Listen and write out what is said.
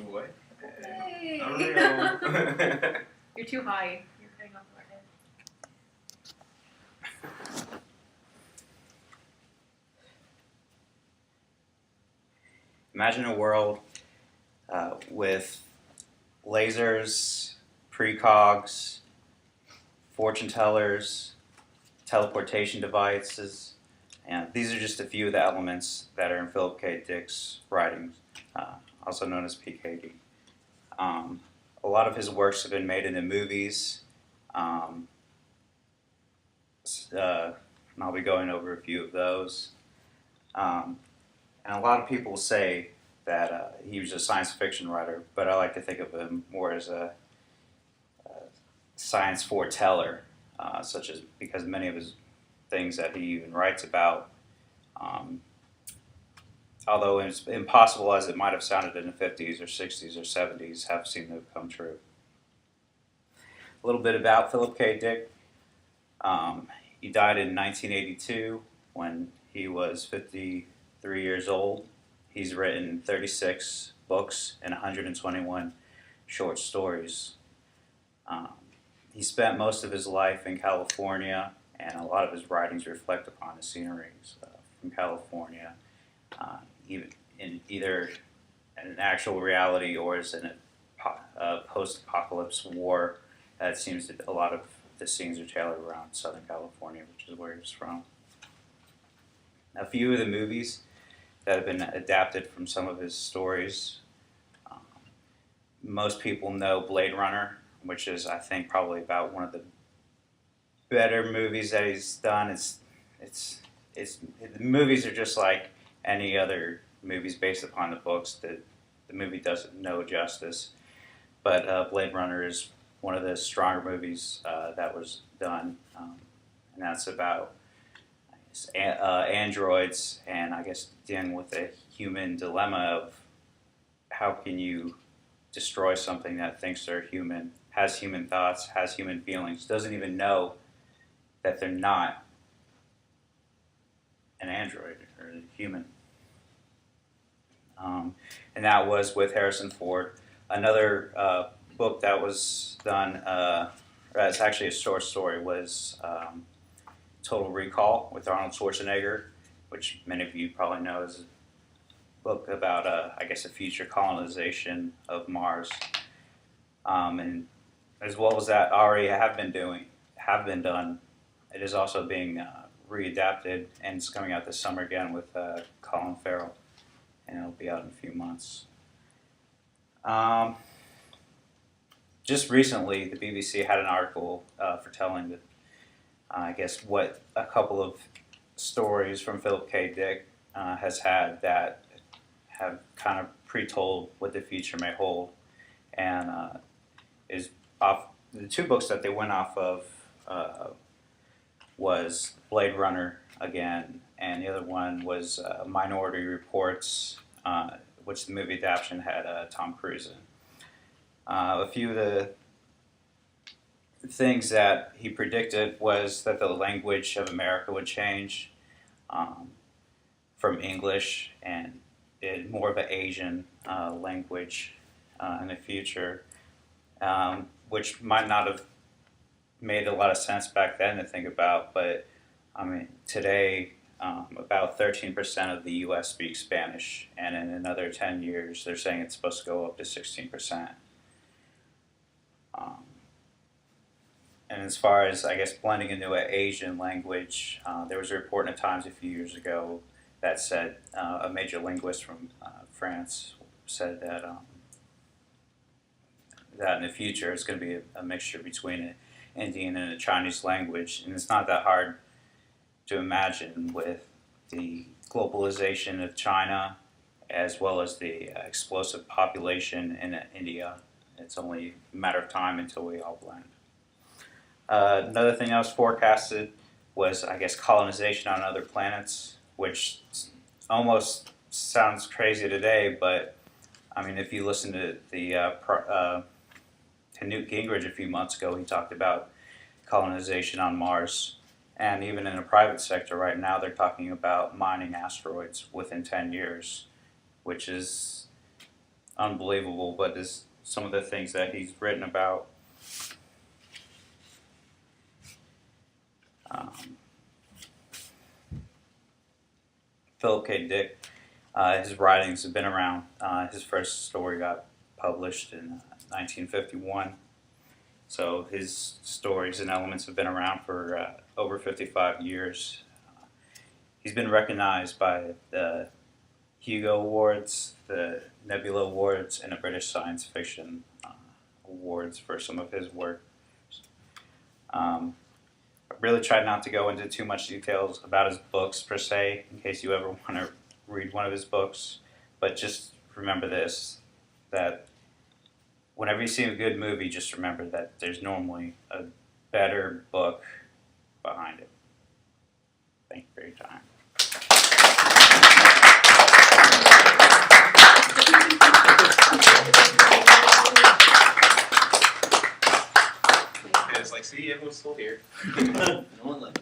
boy. Hey. Unreal. You're too high. You're cutting off my head. Imagine a world with lasers, precogs, fortune tellers, teleportation devices, and these are just a few of the elements that are in Philip K. Dick's writings, also known as PKD. A lot of his works have been made into movies, um, and I'll be going over a few of those. Um, and a lot of people say that he was a science fiction writer, but I like to think of him more as a science foreteller, such as because many of his things that he even writes about, um, although as impossible as it might have sounded in the 50s or 60s or 70s, have seemed to have come true. A little bit about Philip K. Dick. He died in 1982 when he was 53 years old. He's written 36 books and 121 short stories. Um, he spent most of his life in California, and a lot of his writings reflect upon the sceneries from California, even in either an actual reality or as in a post-apocalypse war. That seems that a lot of the scenes are tailored around Southern California, which is where he's from. A few of the movies that have been adapted from some of his stories. Um, Most people know Blade Runner, which is, I think, probably about one of the better movies that he's done. It's the movies are just like any other movies based upon the books. The movie does no justice, but Blade Runner is one of the stronger movies that was done, and that's about androids and I guess dealing with the human dilemma of how can you destroy something that thinks they're human, has human thoughts, has human feelings, doesn't even know that they're not an android or a human. And that was with Harrison Ford. Another book that was done, it's actually a short story, was Total Recall with Arnold Schwarzenegger, which many of you probably know is a book about, I guess, a future colonization of Mars. And as well as that already have been done, it is also being readapted, and it's coming out this summer again with Colin Farrell, and it'll be out in a few months. Just recently, the BBC had an article for telling that, I guess, what a couple of stories from Philip K. Dick has had that have kind of pre-told what the future may hold, and is off the two books that they went off of was Blade Runner again, and the other one was Minority Reports, which the movie adaptation had Tom Cruise in. A few of the things that he predicted was that the language of America would change from English and more of an Asian language in the future, which might not have made a lot of sense back then to think about, but I mean, today about 13% of the U.S. speaks Spanish, and in another 10 years, they're saying it's supposed to go up to 16%. And as far as, I guess, blending into an Asian language, there was a report in the Times a few years ago that said a major linguist from France said that that in the future it's going to be a mixture between an Indian and a Chinese language, and it's not that hard to imagine with the globalization of China as well as the explosive population in India. It's only a matter of time until we all blend. Another thing that was forecasted was, I guess, colonization on other planets, which almost sounds crazy today, but I mean, if you listen to to Newt Gingrich a few months ago, he talked about colonization on Mars. And even in the private sector right now, they're talking about mining asteroids within 10 years, which is unbelievable, but is some of the things that he's written about. Philip K. Dick, his writings have been around. His first story got published in 1951. So his stories and elements have been around for over 55 years. He's been recognized by the Hugo Awards, the Nebula Awards, and the British Science Fiction Awards for some of his work. I really tried not to go into too much details about his books per se, in case you ever want to read one of his books. But just remember this, that whenever you see a good movie, just remember that there's normally a better book behind it. Thank you for your time. And it's like, see, everyone's still here. No one left.